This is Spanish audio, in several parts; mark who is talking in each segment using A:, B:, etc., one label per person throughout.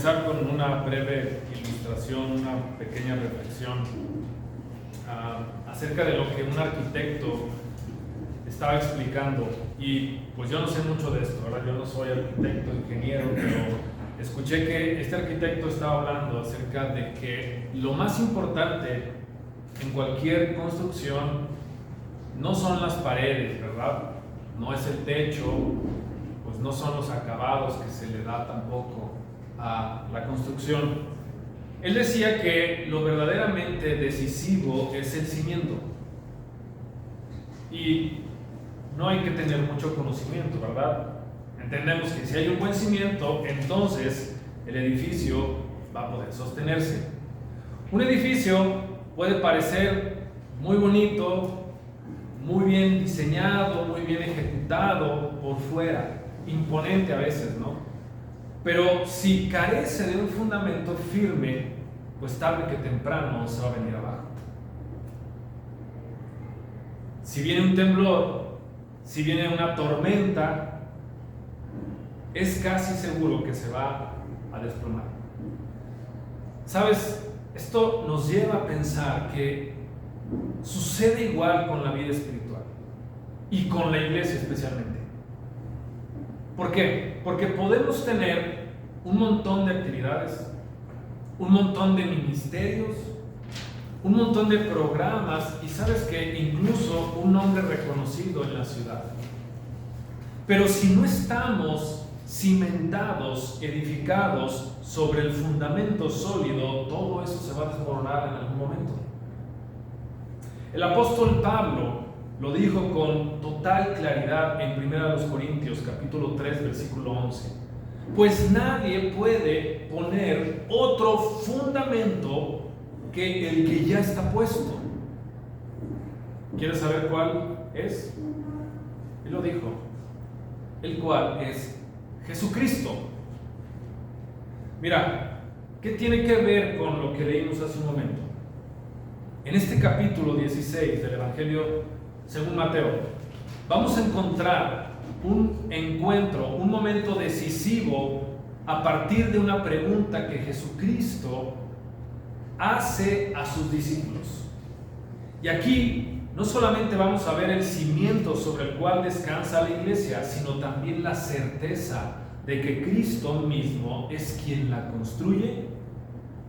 A: comenzar con una breve ilustración, una pequeña reflexión acerca de lo que un arquitecto estaba explicando. Y pues yo no sé mucho de esto, ¿verdad? Yo no soy arquitecto, ingeniero, pero escuché que este arquitecto estaba hablando acerca de que lo más importante en cualquier construcción no son las paredes, ¿verdad? No es el techo, pues no son los acabados que se le da tampoco a la construcción. Él decía que lo verdaderamente decisivo es el cimiento. Y no hay que tener mucho conocimiento, ¿verdad? Entendemos que si hay un buen cimiento, entonces el edificio va a poder sostenerse. Un edificio puede parecer muy bonito, muy bien diseñado, muy bien ejecutado por fuera, imponente a veces, ¿no? Pero si carece de un fundamento firme, pues tarde que temprano se va a venir abajo. Si viene un temblor, si viene una tormenta, es casi seguro que se va a desplomar. ¿Sabes? Esto nos lleva a pensar que sucede igual con la vida espiritual y con la iglesia especialmente. ¿Por qué? Porque podemos tener un montón de actividades, un montón de ministerios, un montón de programas y sabes que incluso un nombre reconocido en la ciudad. Pero si no estamos cimentados, edificados sobre el fundamento sólido, todo eso se va a desmoronar en algún momento. El apóstol Pablo lo dijo con total claridad en 1 Corintios capítulo 3 versículo 11. Pues nadie puede poner otro fundamento que el que ya está puesto. ¿Quieres saber cuál es? Él lo dijo. El cual es Jesucristo. Mira, ¿qué tiene que ver con lo que leímos hace un momento? En este capítulo 16 del Evangelio según Mateo, vamos a encontrar un encuentro, un momento decisivo a partir de una pregunta que Jesucristo hace a sus discípulos. Y aquí no solamente vamos a ver el cimiento sobre el cual descansa la iglesia, sino también la certeza de que Cristo mismo es quien la construye,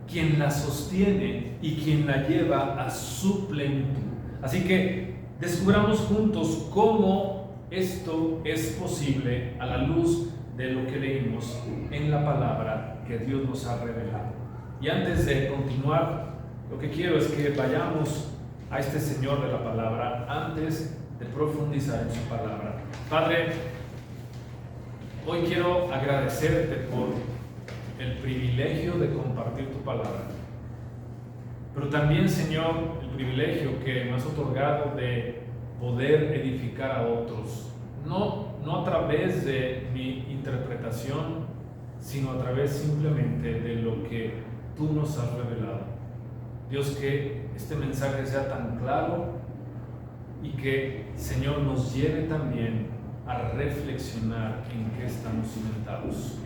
A: quien la sostiene y quien la lleva a su plenitud. Así que descubramos juntos cómo esto es posible a la luz de lo que leímos en la palabra que Dios nos ha revelado. Y antes de continuar, lo que quiero es que vayamos a este Señor de la palabra antes de profundizar en su palabra. Padre, hoy quiero agradecerte por el privilegio de compartir tu palabra, pero también, Señor, el privilegio que me has otorgado de poder edificar a otros, no a través de mi interpretación, sino a través simplemente de lo que tú nos has revelado. Dios, que este mensaje sea tan claro y que, Señor, nos lleve también a reflexionar en qué estamos cimentados.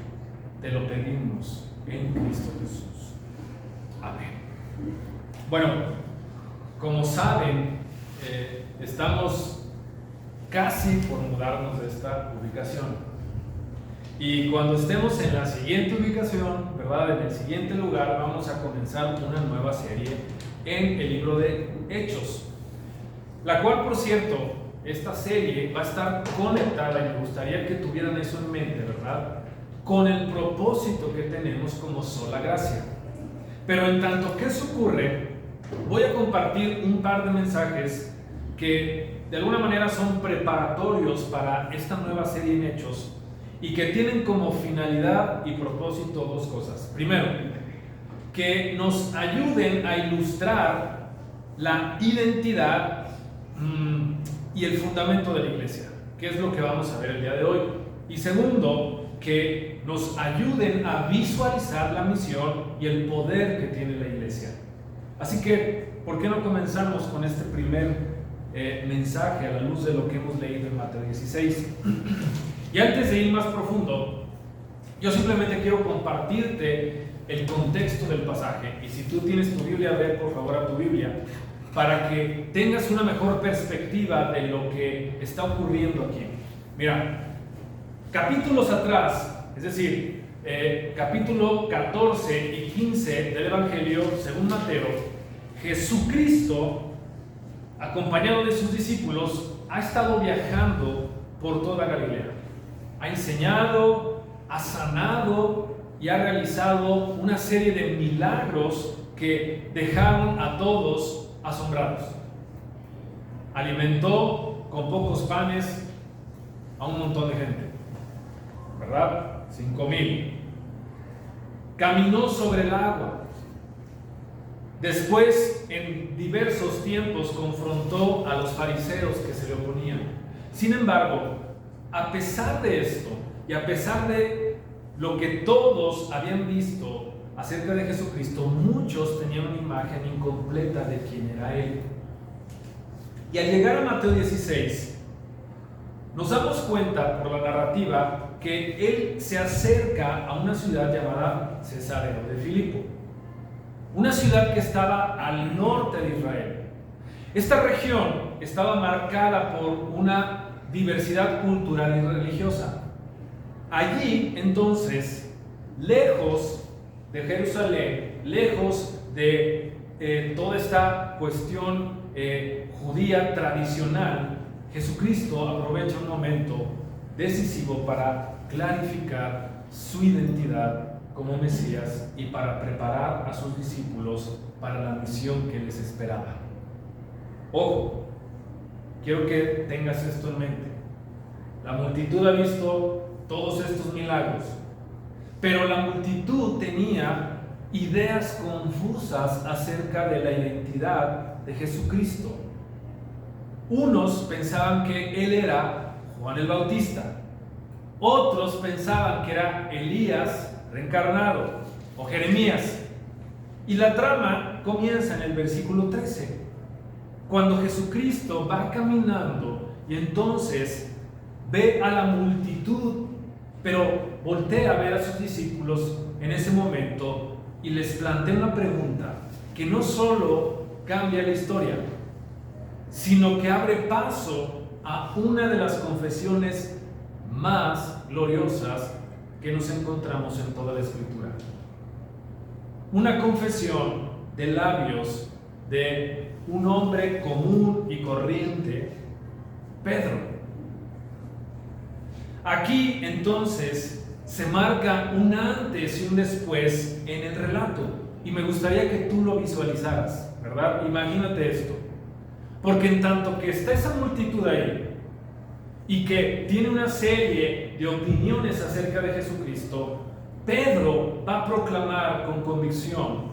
A: Te lo pedimos en Cristo Jesús. Amén. Bueno, como saben, estamos casi por mudarnos de esta ubicación. Y cuando estemos en la siguiente ubicación, ¿verdad? En el siguiente lugar, vamos a comenzar una nueva serie en el libro de Hechos. La cual, por cierto, esta serie va a estar conectada, y me gustaría que tuvieran eso en mente, ¿verdad? Con el propósito que tenemos como Sola Gracia. Pero en tanto que eso ocurre, voy a compartir un par de mensajes que de alguna manera son preparatorios para esta nueva serie en Hechos y que tienen como finalidad y propósito dos cosas. Primero, que nos ayuden a ilustrar la identidad y el fundamento de la iglesia, que es lo que vamos a ver el día de hoy. Y segundo, que nos ayuden a visualizar la misión y el poder que tiene la iglesia. Así que, ¿por qué no comenzamos con este primer mensaje a la luz de lo que hemos leído en Mateo 16? Y antes de ir más profundo, Yo simplemente quiero compartirte el contexto del pasaje, y si tú tienes tu Biblia, ve por favor a tu Biblia, para que tengas una mejor perspectiva de lo que está ocurriendo aquí. Mira, capítulos atrás, es decir, capítulo 14 y 15 del Evangelio según Mateo, Jesucristo, acompañado de sus discípulos, ha estado viajando por toda Galilea. Ha enseñado, ha sanado y ha realizado una serie de milagros que dejaron a todos asombrados. Alimentó con pocos panes a un montón de gente, ¿verdad? 5,000. Caminó sobre el agua. Después, en diversos tiempos, confrontó a los fariseos que se le oponían. Sin embargo, a pesar de esto, y a pesar de lo que todos habían visto acerca de Jesucristo, muchos tenían una imagen incompleta de quién era Él. Y al llegar a Mateo 16, nos damos cuenta por la narrativa que Él se acerca a una ciudad llamada Cesarea de Filipo, una ciudad que estaba al norte de Israel. Esta región estaba marcada por una diversidad cultural y religiosa. Allí, entonces, lejos de Jerusalén, lejos de toda esta cuestión judía tradicional, Jesucristo aprovecha un momento decisivo para clarificar su identidad como Mesías y para preparar a sus discípulos para la misión que les esperaba. Ojo, quiero que tengas esto en mente. La multitud ha visto todos estos milagros, pero la multitud tenía ideas confusas acerca de la identidad de Jesucristo. Unos pensaban que Él era Juan el Bautista, otros pensaban que era Elías reencarnado o Jeremías. Y la trama comienza en el versículo 13, cuando Jesucristo va caminando y entonces ve a la multitud, pero voltea a ver a sus discípulos en ese momento y les plantea una pregunta que no solo cambia la historia, sino que abre paso a una de las confesiones más gloriosas que nos encontramos en toda la Escritura. Una confesión de labios de un hombre común y corriente, Pedro. Aquí entonces se marca un antes y un después en el relato, y me gustaría que tú lo visualizaras, ¿verdad? Imagínate esto, porque en tanto que está esa multitud ahí y que tiene una serie de opiniones acerca de Jesucristo, Pedro va a proclamar con convicción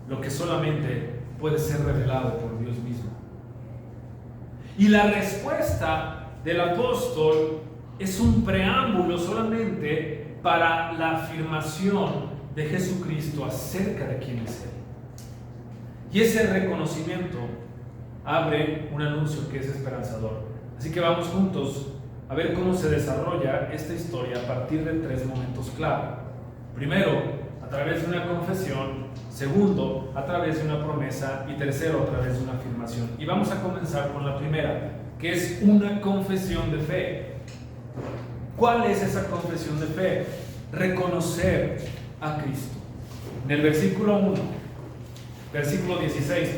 A: lo que solamente puede ser revelado por Dios mismo. Y la respuesta del apóstol es un preámbulo solamente para la afirmación de Jesucristo acerca de quién es Él. Y ese reconocimiento abre un anuncio que es esperanzador. Así que vamos juntos a ver cómo se desarrolla esta historia a partir de 3 momentos clave. Primero, a través de una confesión. Segundo, a través de una promesa. Y tercero, a través de una afirmación. Y vamos a comenzar con la primera, que es una confesión de fe. ¿Cuál es esa confesión de fe? Reconocer a Cristo. En el versículo 16,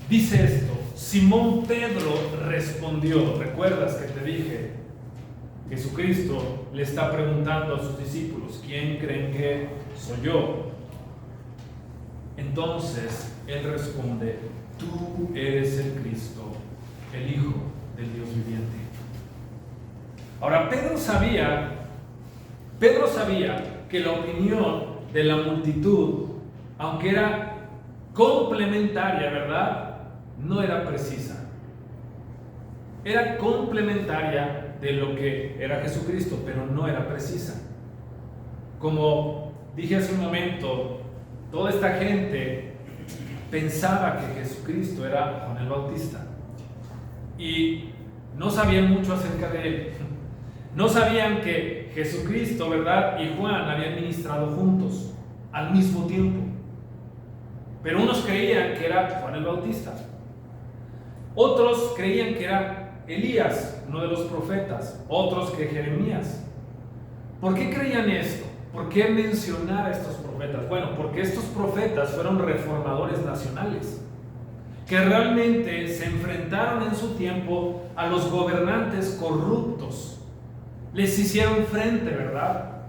A: dice esto: Simón Pedro respondió. ¿Recuerdas que te dije? Jesucristo le está preguntando a sus discípulos: ¿quién creen que soy yo? Entonces él responde: tú eres el Cristo, el Hijo del Dios viviente. Ahora, Pedro sabía que la opinión de la multitud, aunque era complementaria, ¿verdad?, no era precisa. Era complementaria de lo que era Jesucristo, pero no era precisa. Como dije hace un momento, toda esta gente pensaba que Jesucristo era Juan el Bautista y no sabían mucho acerca de él. No sabían que Jesucristo, ¿verdad?, y Juan habían ministrado juntos al mismo tiempo. Pero unos creían que era Juan el Bautista. Otros creían que era Elías, uno de los profetas. Otros que Jeremías. ¿Por qué creían esto? ¿Por qué mencionar a estos profetas? Bueno, porque estos profetas fueron reformadores nacionales, que realmente se enfrentaron en su tiempo a los gobernantes corruptos. Les hicieron frente, ¿verdad?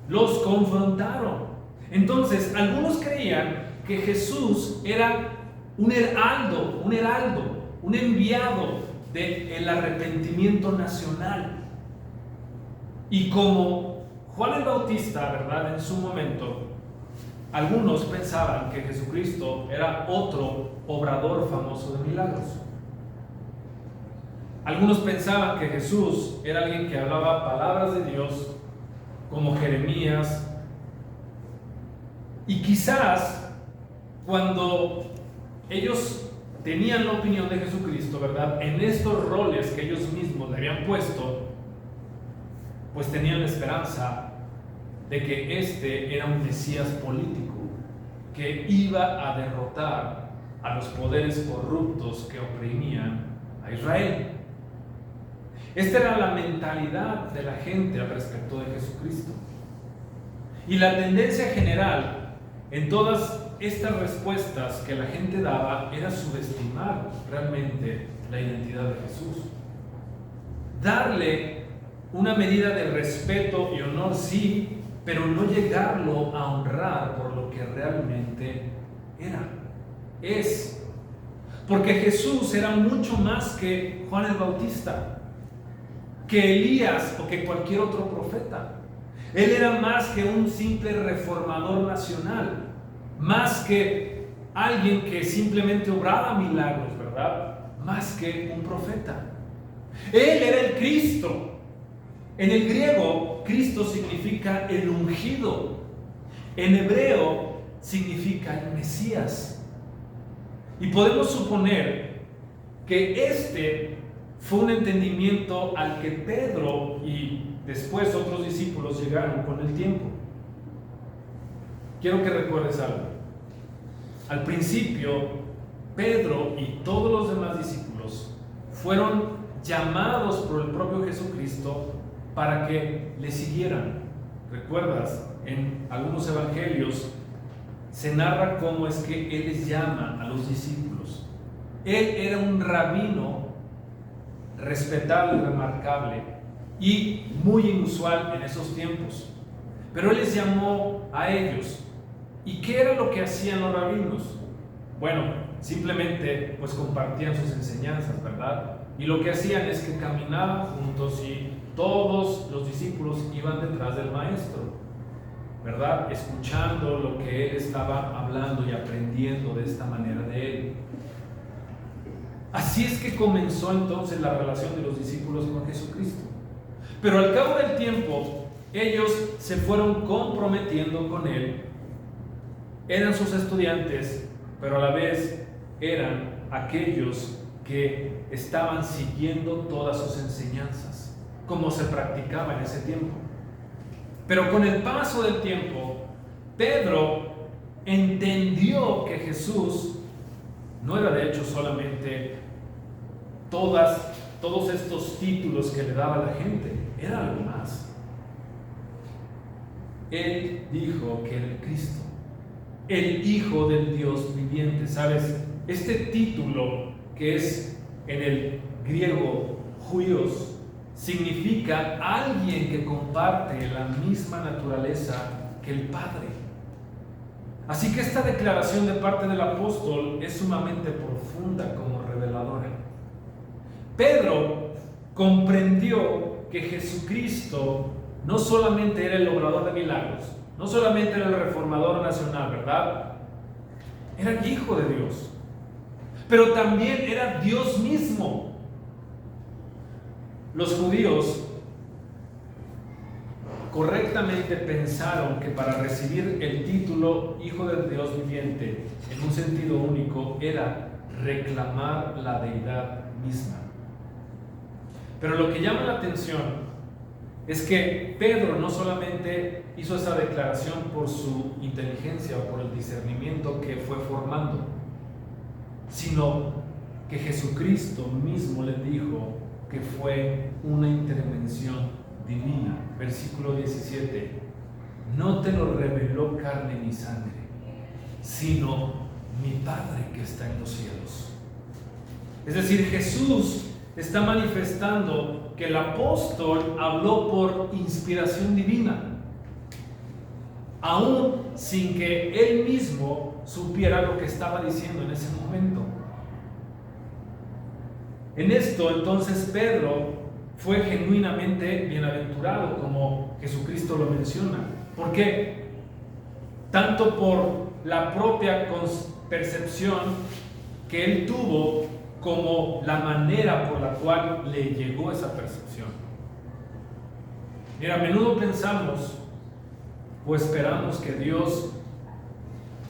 A: Los confrontaron. Entonces, algunos creían que Jesús era un heraldo, un enviado del arrepentimiento nacional. Y como Juan el Bautista, ¿verdad?, en su momento, algunos pensaban que Jesucristo era otro obrador famoso de milagros. Algunos pensaban que Jesús era alguien que hablaba palabras de Dios, como Jeremías. Y quizás cuando ellos tenían la opinión de Jesucristo, ¿verdad?, en estos roles que ellos mismos le habían puesto, pues tenían la esperanza de que este era un Mesías político que iba a derrotar a los poderes corruptos que oprimían a Israel. Esta era la mentalidad de la gente al respecto de Jesucristo. Y la tendencia general en todas estas respuestas que la gente daba era subestimar realmente la identidad de Jesús. Darle una medida de respeto y honor, sí, pero no llegarlo a honrar por lo que realmente es. Porque Jesús era mucho más que Juan el Bautista, que Elías o que cualquier otro profeta. Él era más que un simple reformador nacional, más que alguien que simplemente obraba milagros, ¿verdad?, más que un profeta. Él era el Cristo. En el griego, Cristo significa el ungido. En hebreo, significa el Mesías. Y podemos suponer que este fue un entendimiento al que Pedro y después otros discípulos llegaron con el tiempo. Quiero que recuerdes algo. Al principio, Pedro y todos los demás discípulos fueron llamados por el propio Jesucristo para que le siguieran. ¿Recuerdas? En algunos evangelios se narra cómo es que Él les llama a los discípulos. Él era un rabino respetable y remarcable y muy inusual en esos tiempos. Pero Él les llamó a ellos. ¿Y qué era lo que hacían los rabinos? Bueno, simplemente pues compartían sus enseñanzas, ¿verdad? Y lo que hacían es que caminaban juntos y todos los discípulos iban detrás del maestro, ¿verdad?, escuchando lo que él estaba hablando y aprendiendo de esta manera de él. Así es que comenzó entonces la relación de los discípulos con Jesucristo. Pero al cabo del tiempo, ellos se fueron comprometiendo con él. Eran sus estudiantes, pero a la vez eran aquellos que estaban siguiendo todas sus enseñanzas, como se practicaba en ese tiempo. Pero con el paso del tiempo, Pedro entendió que Jesús no era de hecho solamente todos estos títulos que le daba la gente, era algo más. Él dijo que era el Cristo, el Hijo del Dios viviente. ¿Sabes? Este título, que es en el griego huios, significa alguien que comparte la misma naturaleza que el Padre. Así que esta declaración de parte del apóstol es sumamente profunda como reveladora. Pedro comprendió que Jesucristo no solamente era el obrador de milagros, no solamente era el reformador nacional, ¿verdad? Era el Hijo de Dios, pero también era Dios mismo. Los judíos correctamente pensaron que para recibir el título Hijo del Dios viviente en un sentido único era reclamar la deidad misma. Pero lo que llama la atención es que Pedro no solamente hizo esa declaración por su inteligencia o por el discernimiento que fue formando, sino que Jesucristo mismo le dijo que fue una intervención divina. Versículo 17: no te lo reveló carne ni sangre, sino mi Padre que está en los cielos. Es decir, Jesús está manifestando que el apóstol habló por inspiración divina, aún sin que él mismo supiera lo que estaba diciendo en ese momento. En esto, entonces, Pedro fue genuinamente bienaventurado, como Jesucristo lo menciona. ¿Por qué? Tanto por la propia percepción que él tuvo, como la manera por la cual le llegó esa percepción. Mira, a menudo pensamos o esperamos que Dios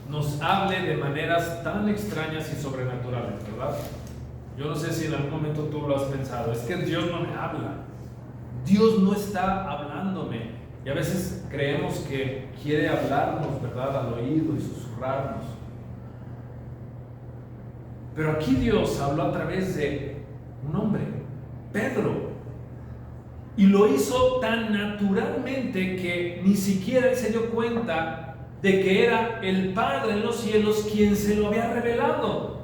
A: nos hable de maneras tan extrañas y sobrenaturales, ¿verdad? Yo no sé si en algún momento tú lo has pensado. Es que Dios no me habla, Dios no está hablándome. Y a veces creemos que quiere hablarnos, ¿verdad?, al oído y susurrarnos. Pero aquí Dios habló a través de un hombre, Pedro, y lo hizo tan naturalmente que ni siquiera él se dio cuenta de que era el Padre en los cielos quien se lo había revelado.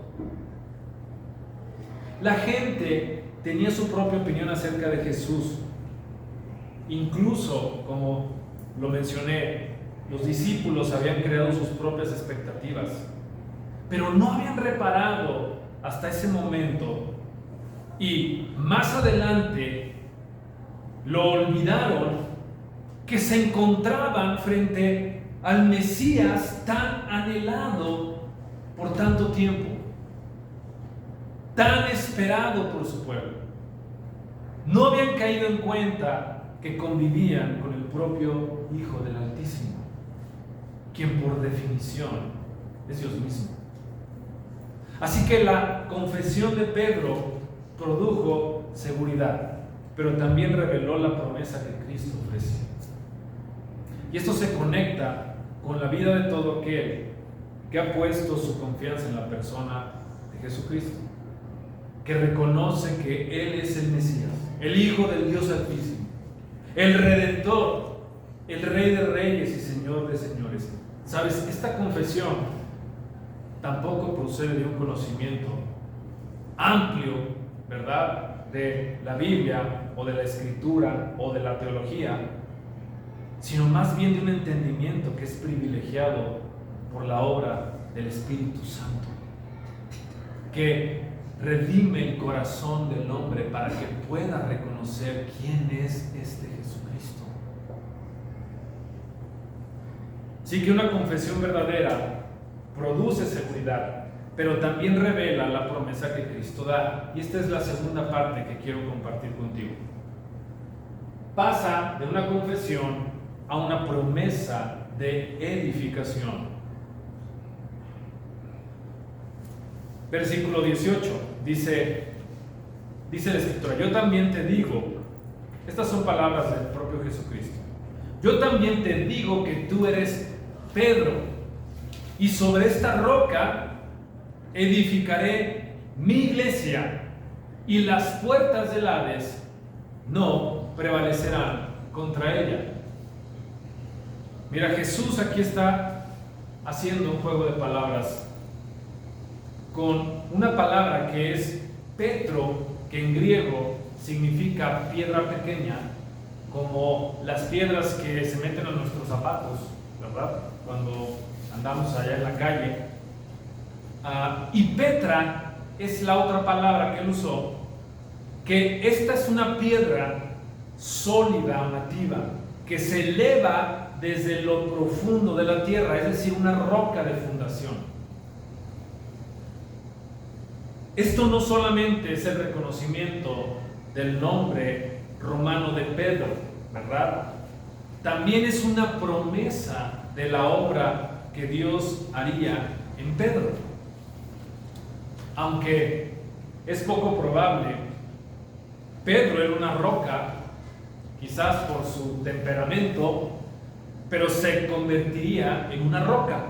A: La gente tenía su propia opinión acerca de Jesús. Incluso, como lo mencioné, los discípulos habían creado sus propias expectativas, pero no habían reparado hasta ese momento, y más adelante lo olvidaron, que se encontraban frente al Mesías tan anhelado por tanto tiempo, tan esperado por su pueblo. No habían caído en cuenta que convivían con el propio Hijo del Altísimo, quien por definición es Dios mismo. Así que la confesión de Pedro produjo seguridad, pero también reveló la promesa que Cristo ofrecía. Y esto se conecta con la vida de todo aquel que ha puesto su confianza en la persona de Jesucristo, que reconoce que Él es el Mesías, el Hijo del Dios Altísimo, el Redentor, el Rey de Reyes y Señor de Señores. ¿Sabes? Esta confesión tampoco procede de un conocimiento amplio, ¿verdad?, de la Biblia o de la Escritura o de la teología, sino más bien de un entendimiento que es privilegiado por la obra del Espíritu Santo, que redime el corazón del hombre para que pueda reconocer quién es este Jesucristo. Sí, que una confesión verdadera produce seguridad, pero también revela la promesa que Cristo da. Y esta es la segunda parte que quiero compartir contigo. Pasa de una confesión a una promesa de edificación. Versículo 18, dice la Escritura: yo también te digo, estas son palabras del propio Jesucristo, yo también te digo que tú eres Pedro, y sobre esta roca edificaré mi iglesia, y las puertas del Hades no prevalecerán contra ella. Mira, Jesús aquí está haciendo un juego de palabras con una palabra que es Petro, que en griego significa piedra pequeña, como las piedras que se meten en nuestros zapatos, ¿verdad?, cuando andamos allá en la calle. Y Petra es la otra palabra que él usó, que esta es una piedra sólida, nativa, que se eleva desde lo profundo de la tierra, es decir, una roca de fundación. Esto no solamente es el reconocimiento del nombre romano de Pedro, ¿verdad?, también es una promesa de la obra que Dios haría en Pedro. Aunque es poco probable, Pedro era una roca quizás por su temperamento, pero se convertiría en una roca.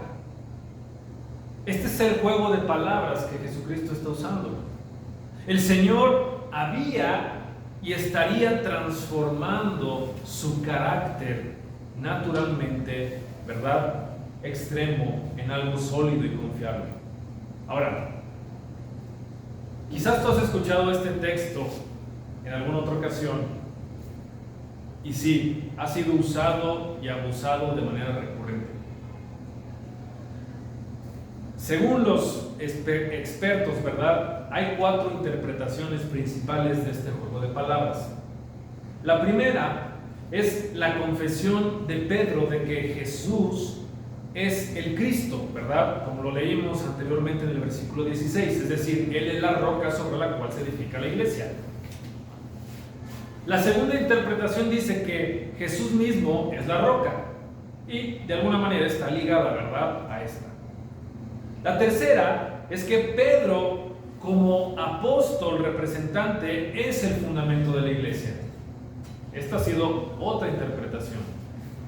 A: Este es el juego de palabras que Jesucristo está usando. El Señor había y estaría transformando su carácter naturalmente, ¿verdad?, extremo en algo sólido y confiable. Ahora, quizás tú has escuchado este texto en alguna otra ocasión y sí, ha sido usado y abusado de manera recurrente. Según los expertos, ¿verdad?, hay 4 interpretaciones principales de este juego de palabras. La primera es la confesión de Pedro de que Jesús es el Cristo, ¿verdad?, como lo leímos anteriormente en el versículo 16, es decir, Él es la roca sobre la cual se edifica la iglesia. La segunda interpretación dice que Jesús mismo es la roca y de alguna manera está ligada, ¿verdad?, a esta. La tercera es que Pedro, como apóstol representante, es el fundamento de la iglesia. Esta ha sido otra interpretación.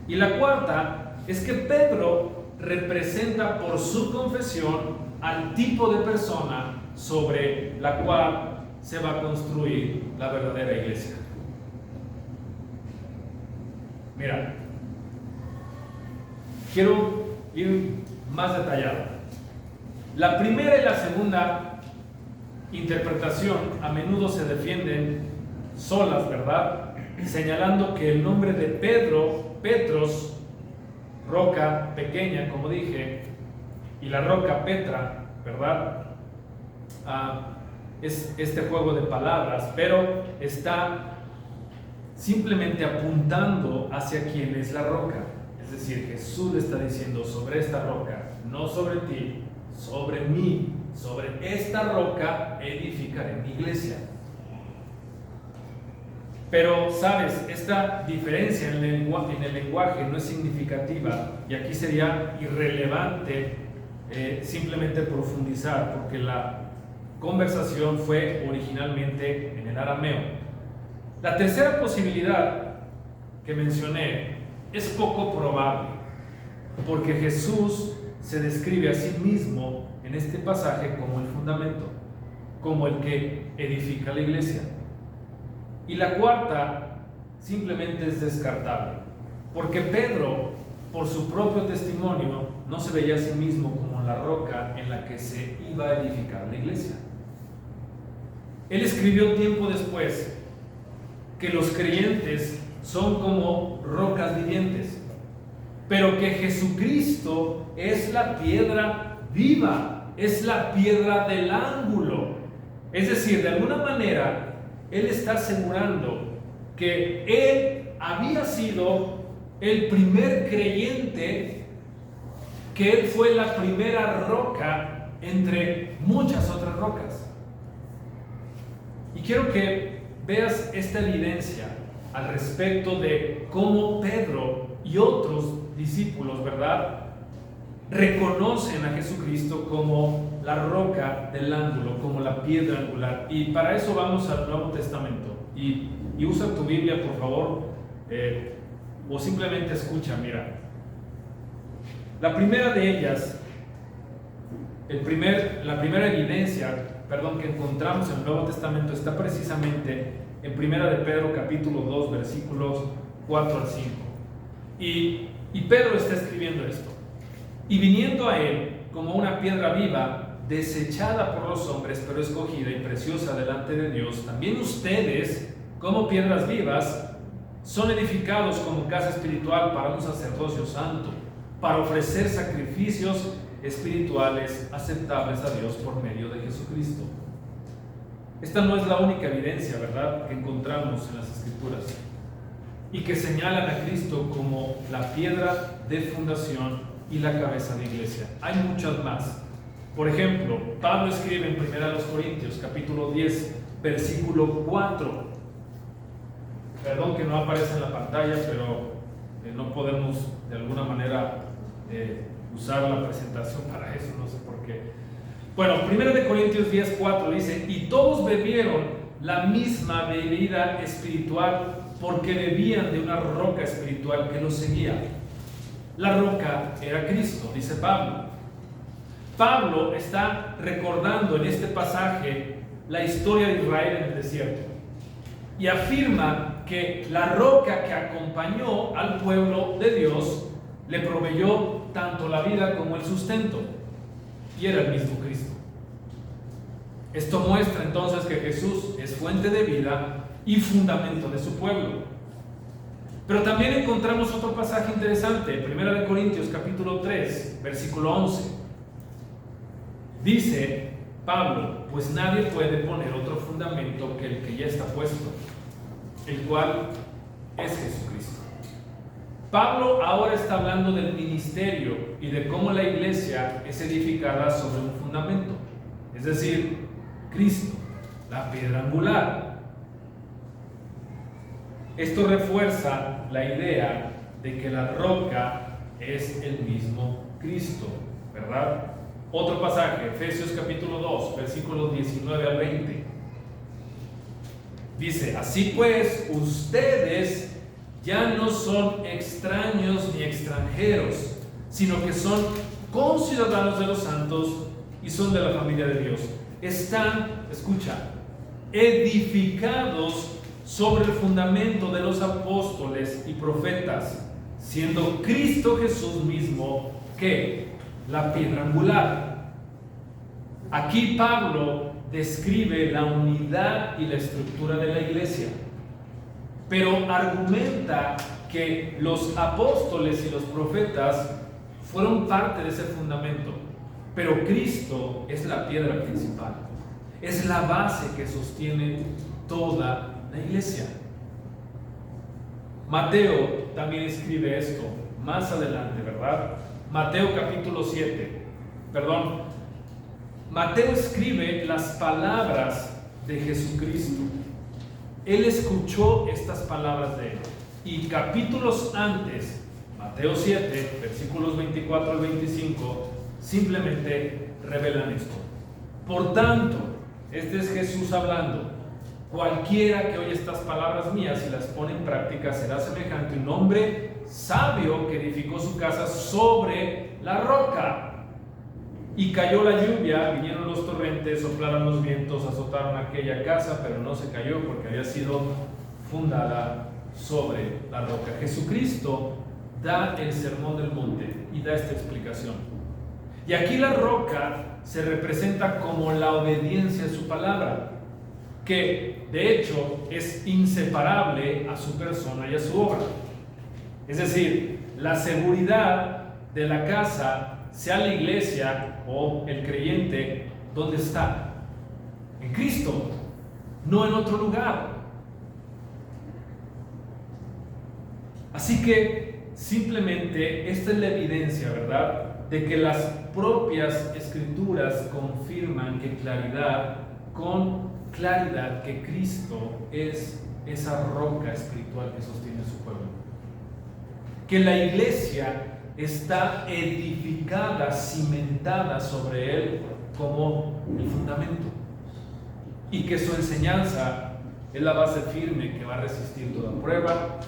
A: Y la cuarta es que Pedro representa por su confesión al tipo de persona sobre la cual se va a construir la verdadera iglesia. Mira, quiero ir más detallado. La primera y la segunda interpretación a menudo se defienden solas, ¿verdad?, señalando que el nombre de Pedro, Petros, roca pequeña, como dije, y la roca Petra, ¿verdad?, es este juego de palabras, pero está simplemente apuntando hacia quién es la roca. Es decir, Jesús le está diciendo: sobre esta roca, no sobre ti, sobre mí, sobre esta roca edificaré mi iglesia. Pero, ¿sabes? Esta diferencia en el lenguaje no es significativa, y aquí sería irrelevante simplemente profundizar, porque la conversación fue originalmente en el arameo. La tercera posibilidad que mencioné es poco probable, porque Jesús se describe a sí mismo en este pasaje como el fundamento, como el que edifica la iglesia. Y la cuarta simplemente es descartable, porque Pedro, por su propio testimonio, no se veía a sí mismo como la roca en la que se iba a edificar la iglesia. Él escribió tiempo después que los creyentes son como rocas vivientes, pero que Jesucristo es la piedra viva, es la piedra del ángulo. Es decir, de alguna manera, Él está asegurando que Él había sido el primer creyente, que Él fue la primera roca entre muchas otras rocas. Y quiero que veas esta evidencia al respecto de cómo Pedro y otros discípulos, ¿verdad?, reconocen a Jesucristo como la roca del ángulo, como la piedra angular. Y para eso vamos al Nuevo Testamento. Y usa tu Biblia, por favor, o simplemente escucha. Mira, la primera de ellas, la primera evidencia, que encontramos en el Nuevo Testamento está precisamente en Primera de Pedro, capítulo 2, versículos 4 al 5. Y Pedro está escribiendo esto: y viniendo a él como una piedra viva, desechada por los hombres, pero escogida y preciosa delante de Dios, también ustedes, como piedras vivas, son edificados como casa espiritual para un sacerdocio santo, para ofrecer sacrificios espirituales aceptables a Dios por medio de Jesucristo. Esta no es la única evidencia, ¿verdad?, que encontramos en las Escrituras y que señalan a Cristo como la piedra de fundación y la cabeza de iglesia. Hay muchas más. Por ejemplo, Pablo escribe en 1 Corintios capítulo 10, versículo 4. Perdón que no aparece en la pantalla, pero no podemos de alguna manera usar la presentación para eso, no sé por qué. Bueno, 1 Corintios 10, 4 dice: y todos bebieron la misma bebida espiritual, porque bebían de una roca espiritual que los seguía. La roca era Cristo, dice Pablo. Pablo está recordando en este pasaje la historia de Israel en el desierto y afirma que la roca que acompañó al pueblo de Dios le proveyó tanto la vida como el sustento, y era el mismo Cristo. Esto muestra entonces que Jesús es fuente de vida y fundamento de su pueblo. Pero también encontramos otro pasaje interesante, 1 Corintios capítulo 3, versículo 11. Dice Pablo: pues nadie puede poner otro fundamento que el que ya está puesto, el cual es Jesucristo. Pablo ahora está hablando del ministerio y de cómo la iglesia es edificada sobre un fundamento, es decir, Cristo, la piedra angular. Esto refuerza la idea de que la roca es el mismo Cristo, ¿verdad? Otro pasaje, Efesios capítulo 2, versículos 19 al 20. Dice: así pues, ustedes ya no son extraños ni extranjeros, sino que son conciudadanos de los santos y son de la familia de Dios. Están, escucha, edificados sobre el fundamento de los apóstoles y profetas, siendo Cristo Jesús mismo, ¿qué? La piedra angular. Aquí Pablo describe la unidad y la estructura de la iglesia, pero argumenta que los apóstoles y los profetas fueron parte de ese fundamento, pero Cristo es la piedra principal, es la base que sostiene toda la iglesia. Mateo también escribe esto más adelante, ¿verdad? Mateo capítulo 7, Mateo escribe las palabras de Jesucristo. Él escuchó estas palabras de él, y capítulos antes, Mateo 7, versículos 24 al 25, simplemente revelan esto. Por tanto, este es Jesús hablando: cualquiera que oye estas palabras mías y las pone en práctica será semejante a un hombre sabio que edificó su casa sobre la roca. Y cayó la lluvia, vinieron los torrentes, soplaron los vientos, azotaron aquella casa, pero no se cayó porque había sido fundada sobre la roca. Jesucristo da el sermón del monte y da esta explicación. Y aquí la roca se representa como la obediencia a su palabra, que de hecho es inseparable a su persona y a su obra. Es decir, la seguridad de la casa, sea la iglesia o el creyente, ¿dónde está? En Cristo, no en otro lugar. Así que simplemente esta es la evidencia, ¿verdad?, de que las propias escrituras confirman con claridad que Cristo es esa roca espiritual que sostiene su pueblo, que la iglesia está edificada, cimentada sobre él como el fundamento, y que su enseñanza es la base firme que va a resistir toda prueba,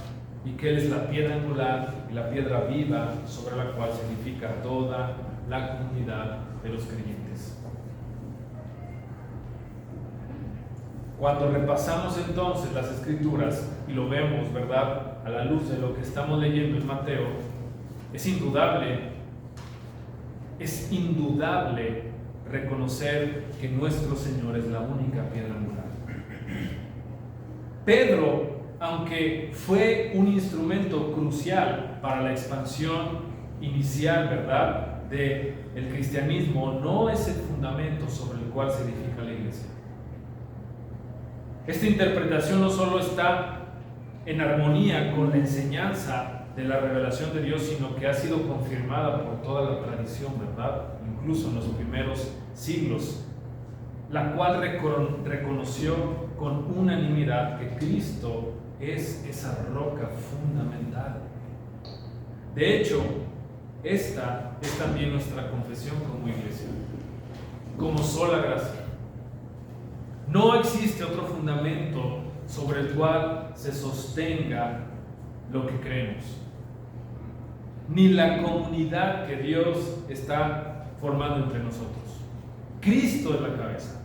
A: y que él es la piedra angular y la piedra viva sobre la cual se edifica toda la comunidad de los creyentes. Cuando repasamos entonces las escrituras y lo vemos, ¿verdad?, a la luz de lo que estamos leyendo en Mateo, es indudable reconocer que nuestro Señor es la única piedra angular. Pedro, aunque fue un instrumento crucial para la expansión inicial, ¿verdad?, del cristianismo, no es el fundamento sobre el cual se edifica la iglesia. Esta interpretación no solo está en armonía con la enseñanza de la revelación de Dios, sino que ha sido confirmada por toda la tradición, ¿verdad?, incluso en los primeros siglos, la cual reconoció con unanimidad que Cristo es esa roca fundamental. De hecho, esta es también nuestra confesión como iglesia, como sola gracia. No existe otro fundamento sobre el cual se sostenga lo que creemos, ni la comunidad que Dios está formando entre nosotros. Cristo es la cabeza,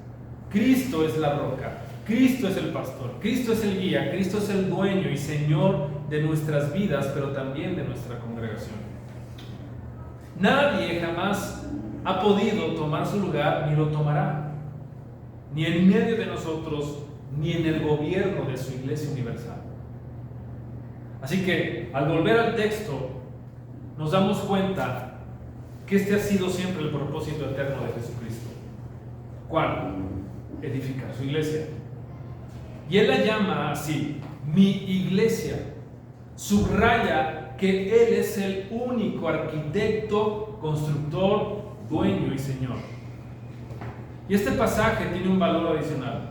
A: Cristo es la roca, Cristo es el pastor, Cristo es el guía, Cristo es el dueño y Señor de nuestras vidas, pero también de nuestra congregación. Nadie jamás ha podido tomar su lugar ni lo tomará, ni en medio de nosotros, ni en el gobierno de su Iglesia universal. Así que al volver al texto, nos damos cuenta que este ha sido siempre el propósito eterno de Jesucristo. ¿Cuál? Edificar su iglesia. Y Él la llama así, mi iglesia. Subraya que Él es el único arquitecto, constructor, dueño y Señor. Y este pasaje tiene un valor adicional.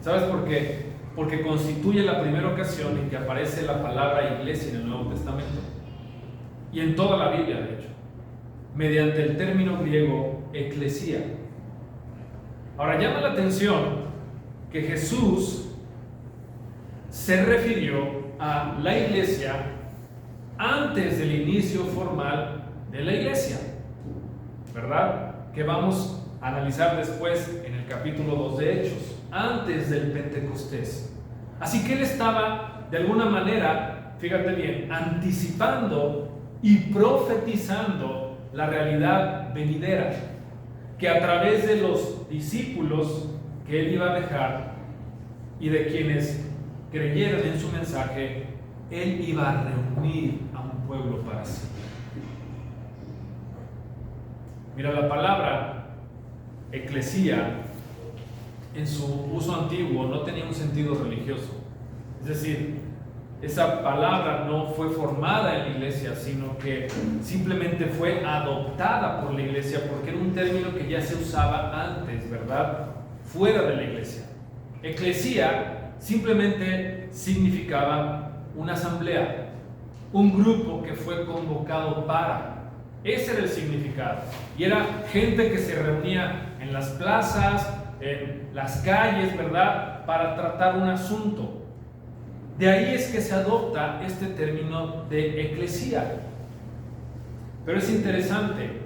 A: ¿Sabes por qué? Porque constituye la primera ocasión en que aparece la palabra iglesia en el Nuevo Testamento. Y en toda la Biblia, de hecho, mediante el término griego eclesía. Ahora llama la atención que Jesús se refirió a la iglesia antes del inicio formal de la iglesia, ¿verdad? Que vamos a analizar después en el capítulo 2 de Hechos, antes del Pentecostés. Así que Él estaba, de alguna manera, fíjate bien, anticipando y profetizando la realidad venidera, que a través de los discípulos que Él iba a dejar y de quienes creyeron en su mensaje, Él iba a reunir a un pueblo para sí. Mira, la palabra eclesía en su uso antiguo no tenía un sentido religioso. Es decir, esa palabra no fue formada en la iglesia, sino que simplemente fue adoptada por la iglesia porque era un término que ya se usaba antes, ¿verdad? Fuera de la iglesia. Eclesía simplemente significaba una asamblea, un grupo que fue convocado para. Ese era el significado. Y era gente que se reunía en las plazas, en las calles, ¿verdad?, para tratar un asunto. De ahí es que se adopta este término de eclesía. Pero es interesante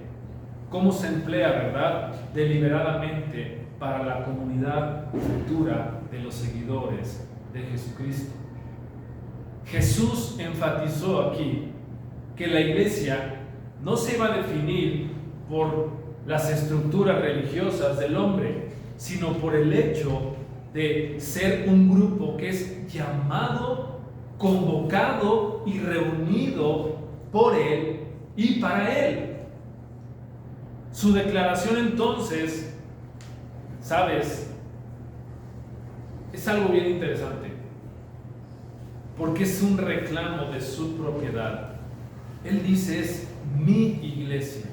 A: cómo se emplea, ¿verdad?, deliberadamente para la comunidad futura de los seguidores de Jesucristo. Jesús enfatizó aquí que la iglesia no se iba a definir por las estructuras religiosas del hombre, sino por el hecho de ser un grupo que es llamado, convocado y reunido por Él y para Él. Su declaración entonces, ¿sabes?, es algo bien interesante, porque es un reclamo de su propiedad. Él dice, es mi iglesia.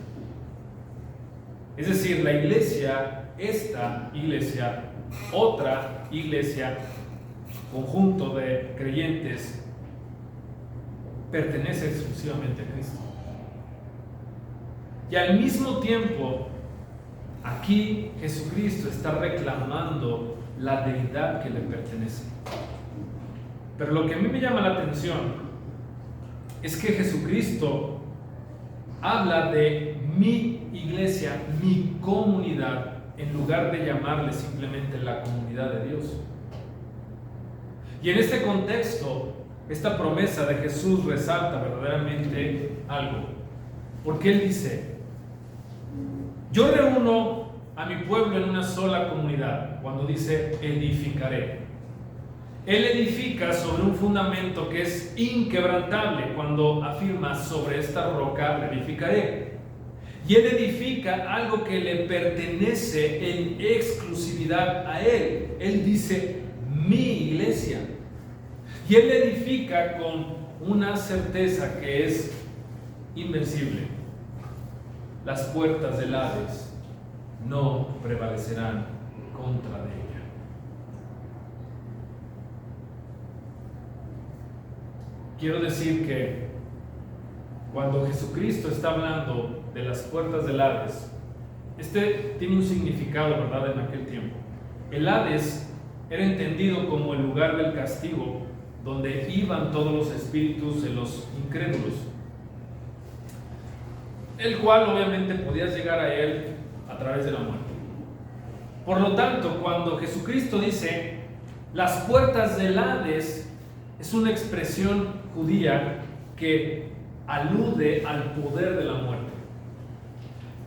A: Es decir, la iglesia, esta iglesia, otra iglesia, conjunto de creyentes, pertenece exclusivamente a Cristo. Y al mismo tiempo, aquí Jesucristo está reclamando la deidad que le pertenece. Pero lo que a mí me llama la atención es que Jesucristo habla de mi iglesia, mi comunidad, en lugar de llamarle simplemente la comunidad de Dios. Y en este contexto, esta promesa de Jesús resalta verdaderamente algo, porque Él dice, yo reúno a mi pueblo en una sola comunidad, cuando dice edificaré. Él edifica sobre un fundamento que es inquebrantable, cuando afirma sobre esta roca la edificaré. Y Él edifica algo que le pertenece en exclusividad a Él. Él dice, mi iglesia. Y Él edifica con una certeza que es invencible. Las puertas del Hades no prevalecerán contra de ella. Quiero decir que cuando Jesucristo está hablando de las puertas del Hades, este tiene un significado, ¿verdad?, en aquel tiempo. El Hades era entendido como el lugar del castigo, donde iban todos los espíritus de los incrédulos, el cual obviamente podías llegar a él a través de la muerte. Por lo tanto, cuando Jesucristo dice las puertas del Hades, es una expresión judía que alude al poder de la muerte.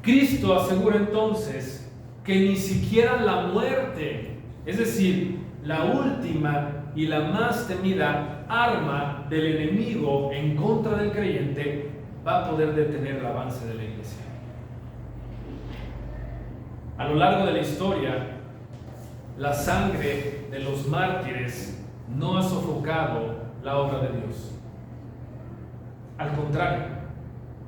A: Cristo asegura entonces que ni siquiera la muerte, es decir, la última y la más temida arma del enemigo en contra del creyente, va a poder detener el avance de la iglesia. A lo largo de la historia, la sangre de los mártires no ha sofocado la obra de Dios. Al contrario,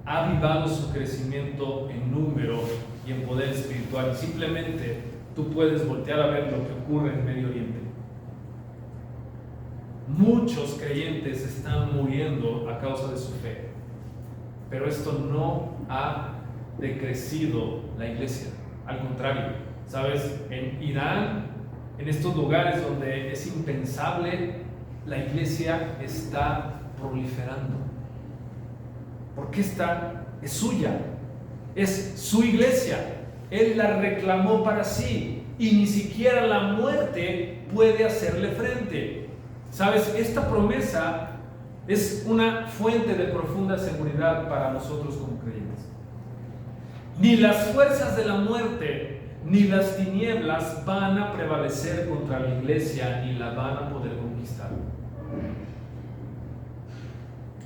A: ha avivado su crecimiento en número y en poder espiritual. Y simplemente tú puedes voltear a ver lo que ocurre en Medio Oriente. Muchos creyentes están muriendo a causa de su fe, pero esto no ha decrecido la iglesia. Al contrario, ¿sabes? En Irán, en estos lugares donde es impensable, la iglesia está proliferando. ¿Por qué está? Es suya, es su iglesia. Él la reclamó para sí y ni siquiera la muerte puede hacerle frente. ¿Sabes? Esta promesa es una fuente de profunda seguridad para nosotros como creyentes. Ni las fuerzas de la muerte ni las tinieblas van a prevalecer contra la iglesia ni la van a poder conquistar.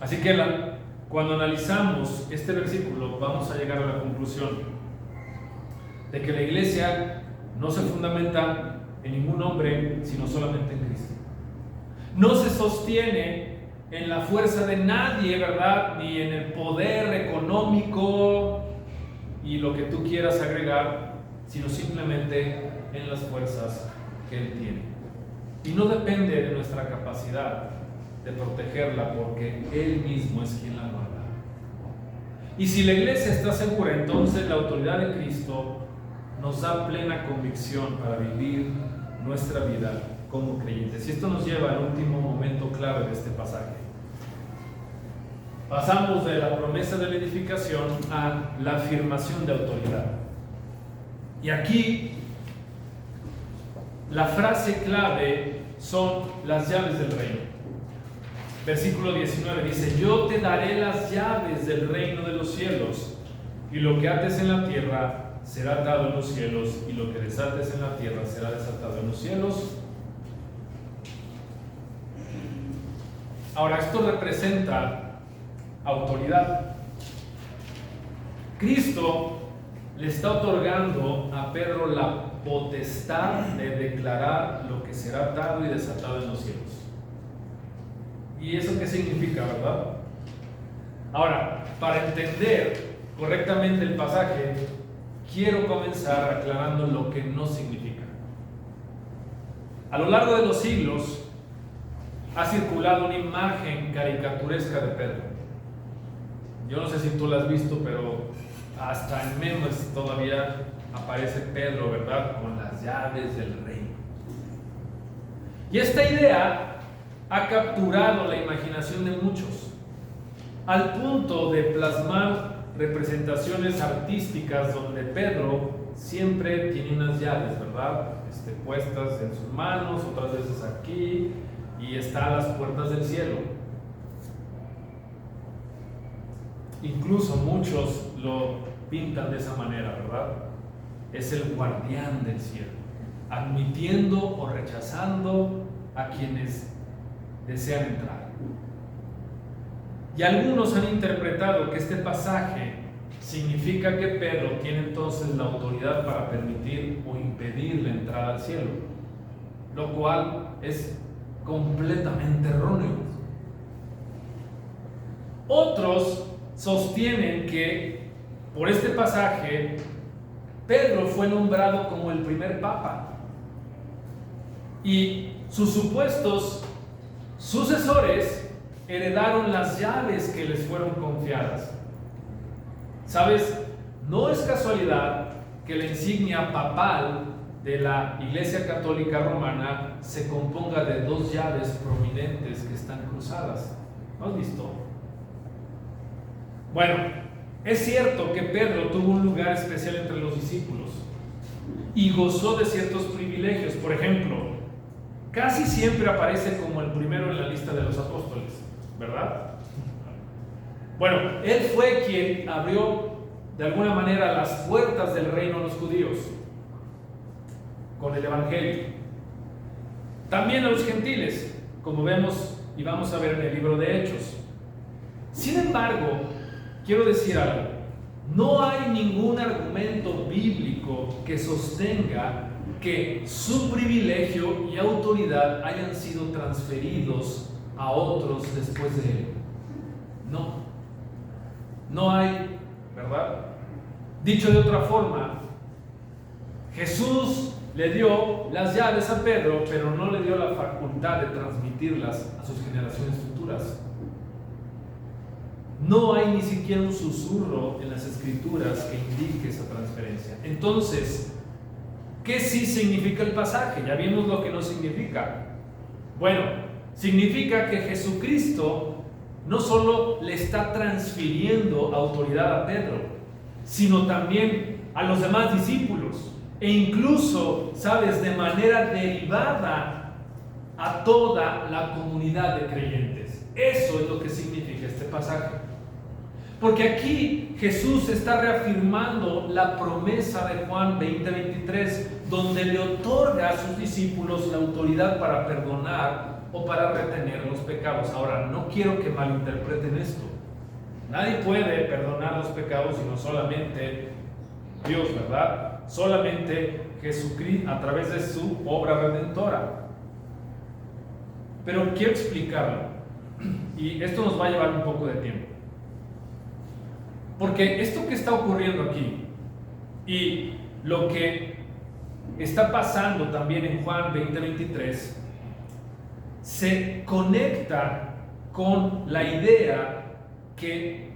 A: Así que cuando analizamos este versículo, vamos a llegar a la conclusión de que la iglesia no se fundamenta en ningún hombre, sino solamente en Cristo. No se sostiene en la fuerza de nadie, ¿verdad? Ni en el poder económico y lo que tú quieras agregar, sino simplemente en las fuerzas que Él tiene. Y no depende de nuestra capacidad de protegerla, porque Él mismo es quien la guarda. Y si la iglesia está segura, entonces la autoridad de Cristo nos da plena convicción para vivir nuestra vida como creyentes. Y esto nos lleva al último momento clave de este pasaje. Pasamos de la promesa de la edificación a la afirmación de autoridad. Y aquí la frase clave son las llaves del reino. Versículo 19 dice: yo te daré las llaves del reino de los cielos, y lo que ates en la tierra será atado en los cielos, y lo que desates en la tierra será desatado en los cielos. Ahora, esto representa autoridad. Cristo le está otorgando a Pedro la potestad de declarar lo que será atado y desatado en los cielos. ¿Y eso qué significa, verdad? Ahora, para entender correctamente el pasaje, quiero comenzar aclarando lo que no significa. A lo largo de los siglos ha circulado una imagen caricaturesca de Pedro. Yo no sé si tú la has visto, pero hasta en memes todavía aparece Pedro, ¿verdad? Con las llaves del reino. Y esta idea ha capturado la imaginación de muchos, al punto de plasmar representaciones artísticas donde Pedro siempre tiene unas llaves, ¿verdad? Puestas en sus manos, otras veces aquí, y está a las puertas del cielo. Incluso muchos lo pintan de esa manera, ¿verdad? Es el guardián del cielo, admitiendo o rechazando a quienes desean entrar. Y algunos han interpretado que este pasaje significa que Pedro tiene entonces la autoridad para permitir o impedir la entrada al cielo, lo cual es completamente erróneo. Otros sostienen que por este pasaje Pedro fue nombrado como el primer papa y sus supuestos sucesores heredaron las llaves que les fueron confiadas. ¿Sabes? No es casualidad que la insignia papal de la Iglesia Católica Romana se componga de dos llaves prominentes que están cruzadas. ¿Lo has visto? Bueno, es cierto que Pedro tuvo un lugar especial entre los discípulos y gozó de ciertos privilegios. Por ejemplo, casi siempre aparece como el primero en la lista de los apóstoles, ¿verdad? Bueno, él fue quien abrió de alguna manera las puertas del reino a los judíos con el Evangelio. También a los gentiles, como vemos y vamos a ver en el libro de Hechos. Sin embargo, quiero decir algo. No hay ningún argumento bíblico que sostenga que su privilegio y autoridad hayan sido transferidos a otros después de él. No hay, ¿verdad? Dicho de otra forma, Jesús le dio las llaves a Pedro, pero no le dio la facultad de transmitirlas a sus generaciones futuras. No hay ni siquiera un susurro en las Escrituras que indique esa transferencia. Entonces, ¿qué sí significa el pasaje? Ya vimos lo que no significa. Bueno, significa que Jesucristo no solo le está transfiriendo autoridad a Pedro, sino también a los demás discípulos, e incluso, ¿sabes?, de manera derivada a toda la comunidad de creyentes. Eso es lo que significa este pasaje. Porque aquí Jesús está reafirmando la promesa de Juan 20:23, donde le otorga a sus discípulos la autoridad para perdonar o para retener los pecados. Ahora, no quiero que malinterpreten esto. Nadie puede perdonar los pecados sino solamente Dios, ¿verdad? Solamente Jesucristo a través de su obra redentora. Pero quiero explicarlo, y esto nos va a llevar un poco de tiempo. Porque esto que está ocurriendo aquí y lo que está pasando también en Juan 20:23 se conecta con la idea que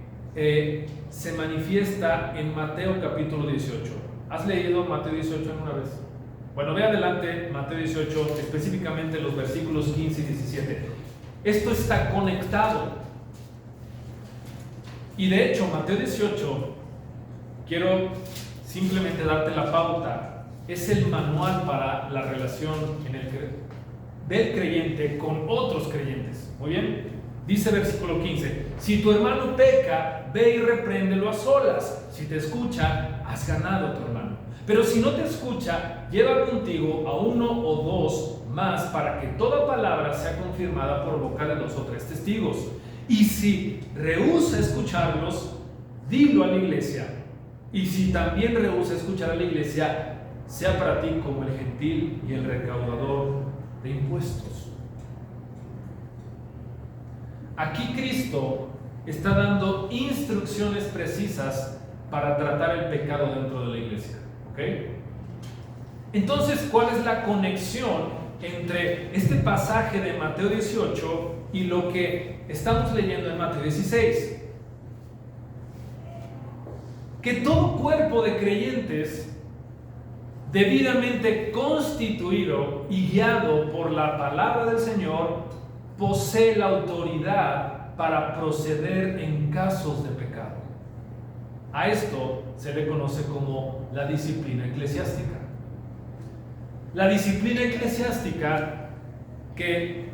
A: se manifiesta en Mateo capítulo 18. ¿Has leído Mateo 18 alguna vez? Bueno, ve adelante Mateo 18, específicamente los versículos 15 y 17. Esto está conectado. Y de hecho, Mateo 18, quiero simplemente darte la pauta, es el manual para la relación del creyente con otros creyentes. Muy bien, dice versículo 15: si tu hermano peca, ve y repréndelo a solas. Si te escucha, has ganado a tu hermano. Pero si no te escucha, lleva contigo a uno o dos más, para que toda palabra sea confirmada por boca de 2 o 3 testigos. Y si rehúsa escucharlos, dilo a la iglesia. Y si también rehúsa escuchar a la iglesia, sea para ti como el gentil y el recaudador de impuestos. Aquí Cristo está dando instrucciones precisas para tratar el pecado dentro de la iglesia. ¿Ok? Entonces, ¿cuál es la conexión entre este pasaje de Mateo 18 y lo que estamos leyendo en Mateo 16? Que todo cuerpo de creyentes debidamente constituido y guiado por la palabra del Señor posee la autoridad para proceder en casos de pecado. A esto se le conoce como la disciplina eclesiástica. La disciplina eclesiástica, que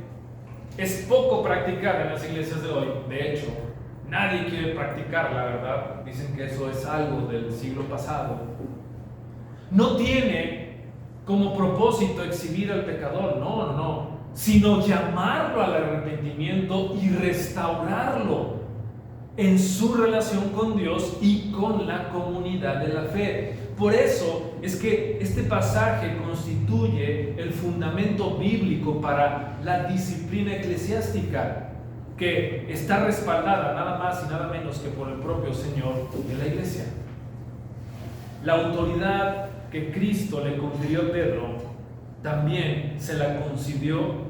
A: es poco practicada en las iglesias de hoy, de hecho, nadie quiere practicarla, ¿verdad? Dicen que eso es algo del siglo pasado. No tiene como propósito exhibir al pecador, no, sino llamarlo al arrepentimiento y restaurarlo en su relación con Dios y con la comunidad de la fe. Por eso es que este pasaje constituye el fundamento bíblico para la disciplina eclesiástica, que está respaldada nada más y nada menos que por el propio Señor de la iglesia. La autoridad que Cristo le confirió a Pedro también se la concedió,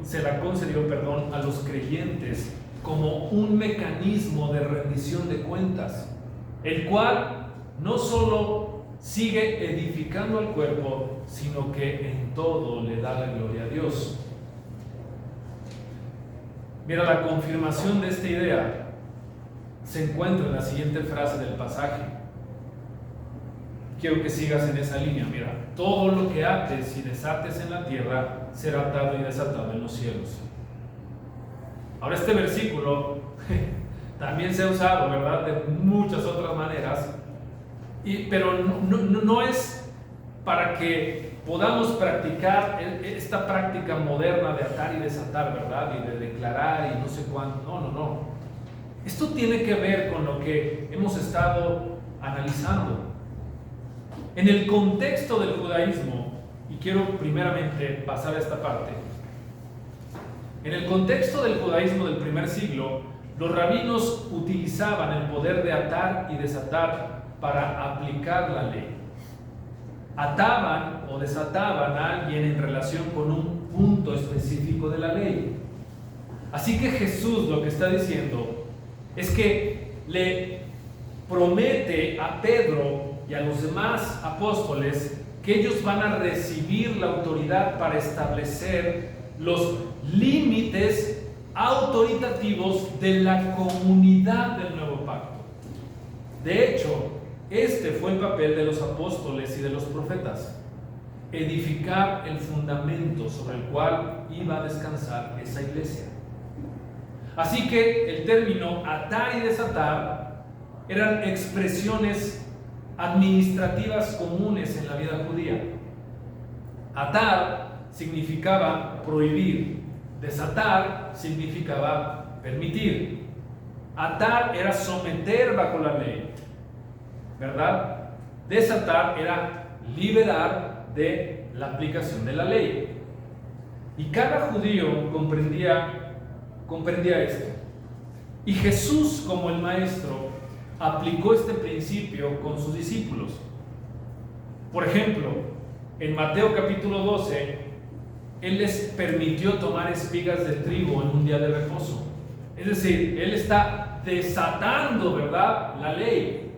A: a los creyentes como un mecanismo de rendición de cuentas, el cual no solo sigue edificando al cuerpo, sino que en todo le da la gloria a Dios. Mira, la confirmación de esta idea se encuentra en la siguiente frase del pasaje. Quiero que sigas en esa línea. Mira, todo lo que ates y desates en la tierra será atado y desatado en los cielos. Ahora, este versículo también se ha usado, ¿verdad?, de muchas otras maneras, pero no es para que podamos practicar esta práctica moderna de atar y desatar, ¿verdad?, y de declarar y no sé cuánto. No. Esto tiene que ver con lo que hemos estado analizando. En el contexto del judaísmo, y quiero primeramente pasar a esta parte, en el contexto del judaísmo del primer siglo, los rabinos utilizaban el poder de atar y desatar para aplicar la ley. Ataban o desataban a alguien en relación con un punto específico de la ley. Así que Jesús lo que está diciendo es que le promete a Pedro y a los demás apóstoles que ellos van a recibir la autoridad para establecer los límites autoritativos de la comunidad del nuevo pacto. De hecho, este fue el papel de los apóstoles y de los profetas: edificar el fundamento sobre el cual iba a descansar esa iglesia. Así que el término atar y desatar eran expresiones administrativas comunes en la vida judía. Atar significaba prohibir, desatar significaba permitir. Atar era someter bajo la ley, ¿verdad? Desatar era liberar de la aplicación de la ley. Y cada judío comprendía esto. Y Jesús, como el maestro, aplicó este principio con sus discípulos. Por ejemplo, en Mateo capítulo 12, Él les permitió tomar espigas de trigo en un día de reposo. Es decir, Él está desatando, ¿verdad?, la ley.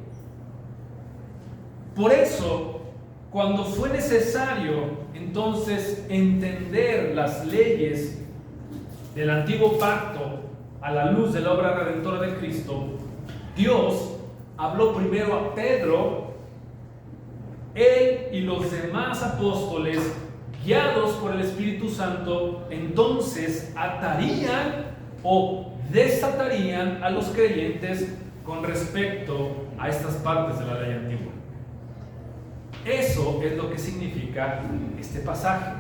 A: Por eso, cuando fue necesario entonces entender las leyes del antiguo pacto a la luz de la obra redentora de Cristo, Dios habló primero a Pedro. Él y los demás apóstoles, guiados por el Espíritu Santo, entonces atarían o desatarían a los creyentes con respecto a estas partes de la ley antigua. Eso es lo que significa este pasaje.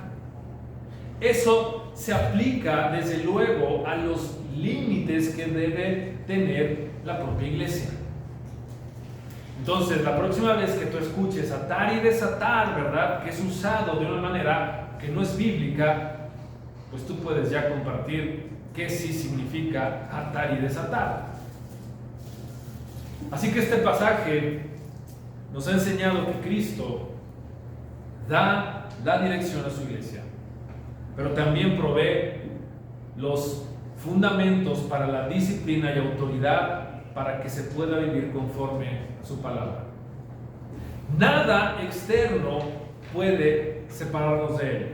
A: Eso se aplica desde luego a los límites que debe tener la propia iglesia. Entonces, la próxima vez que tú escuches atar y desatar, ¿verdad?, que es usado de una manera que no es bíblica, pues tú puedes ya compartir qué sí significa atar y desatar. Así que este pasaje nos ha enseñado que Cristo da la dirección a su iglesia, pero también provee los fundamentos para la disciplina y autoridad para que se pueda vivir conforme a su palabra. Nada externo puede separarnos de Él,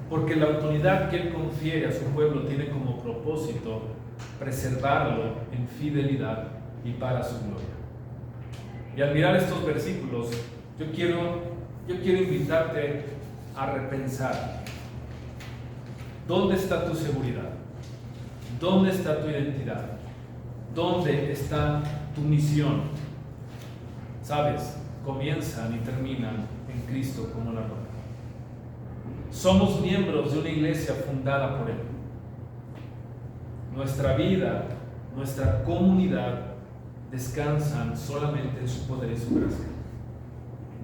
A: porque la autoridad que Él confiere a su pueblo tiene como propósito preservarlo en fidelidad y para su gloria. Y al mirar estos versículos, yo quiero invitarte a repensar: ¿dónde está tu seguridad? ¿Dónde está tu identidad? ¿Dónde está tu misión? Sabes, comienzan y terminan en Cristo como la roca. Somos miembros de una iglesia fundada por Él. Nuestra vida, nuestra comunidad descansan solamente en su poder y su gracia,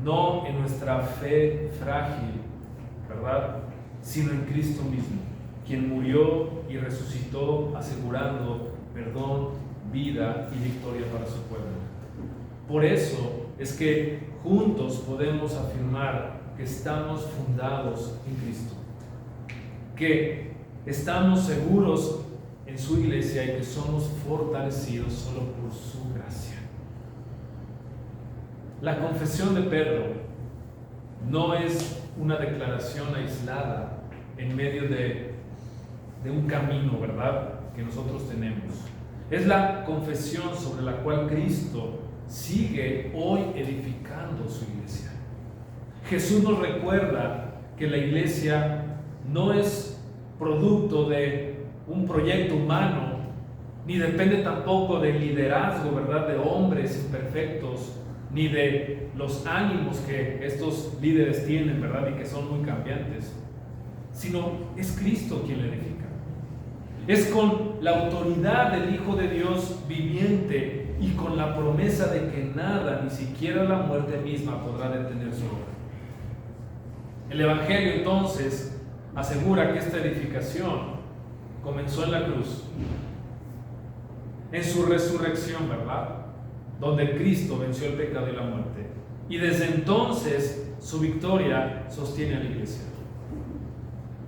A: no en nuestra fe frágil, ¿verdad?, sino en Cristo mismo, quien murió y resucitó asegurando perdón, vida y victoria para su pueblo. Por eso es que juntos podemos afirmar que estamos fundados en Cristo, que estamos seguros en su iglesia y que somos fortalecidos solo por su gracia. La confesión de Pedro no es una declaración aislada en medio de un camino, ¿verdad?, que nosotros tenemos. Es la confesión sobre la cual Cristo sigue hoy edificando su iglesia. Jesús nos recuerda que la iglesia no es producto de un proyecto humano, ni depende tampoco del liderazgo, ¿verdad?, de hombres imperfectos, ni de los ánimos que estos líderes tienen, ¿verdad?, y que son muy cambiantes, sino es Cristo quien la edifica. Es con la autoridad del Hijo de Dios viviente y con la promesa de que nada, ni siquiera la muerte misma, podrá detener su obra. El Evangelio entonces asegura que esta edificación comenzó en la cruz, en su resurrección, ¿verdad?, donde Cristo venció el pecado y la muerte. Y desde entonces su victoria sostiene a la iglesia.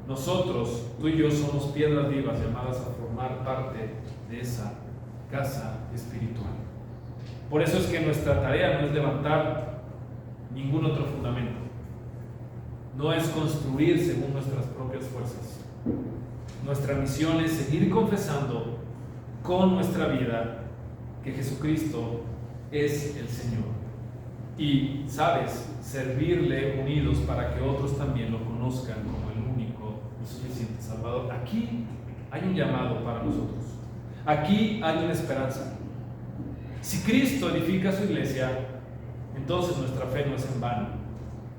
A: Nosotros, tú y yo, somos piedras vivas llamadas a formar parte de esa casa espiritual. Por eso es que nuestra tarea no es levantar ningún otro fundamento. No es construir según nuestras propias fuerzas. Nuestra misión es seguir confesando con nuestra vida que Jesucristo es el Señor. Y, ¿sabes?, servirle unidos para que otros también lo conozcan como el único y suficiente Salvador. Aquí hay un llamado para nosotros. Aquí hay una esperanza. Si Cristo edifica su iglesia, entonces nuestra fe no es en vano,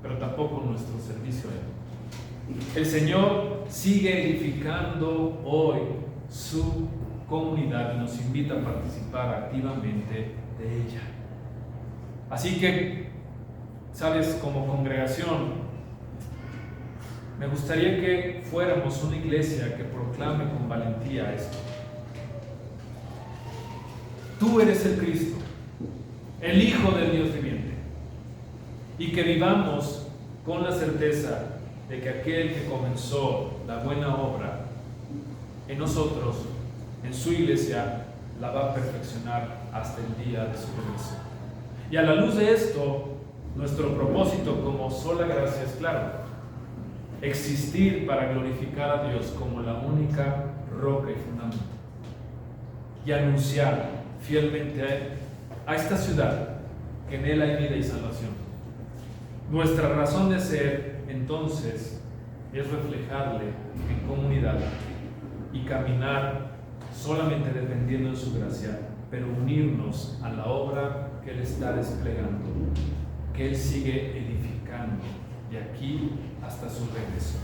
A: pero tampoco nuestro servicio a Él. El Señor sigue edificando hoy su comunidad y nos invita a participar activamente de ella. Así que, sabes, como congregación, me gustaría que fuéramos una iglesia que proclame con valentía esto. Tú eres el Cristo, el Hijo del Dios viviente, y que vivamos con la certeza de que aquel que comenzó la buena obra en nosotros, en su iglesia, la va a perfeccionar hasta el día de su regreso. Y a la luz de esto, nuestro propósito como sola gracia es claro: existir para glorificar a Dios como la única roca y fundamento, y anunciar fielmente a esta ciudad que en Él hay vida y salvación. Nuestra razón de ser, entonces, es reflejarle en comunidad y caminar solamente dependiendo de su gracia, pero unirnos a la obra que Él está desplegando, que Él sigue edificando de aquí hasta su regreso.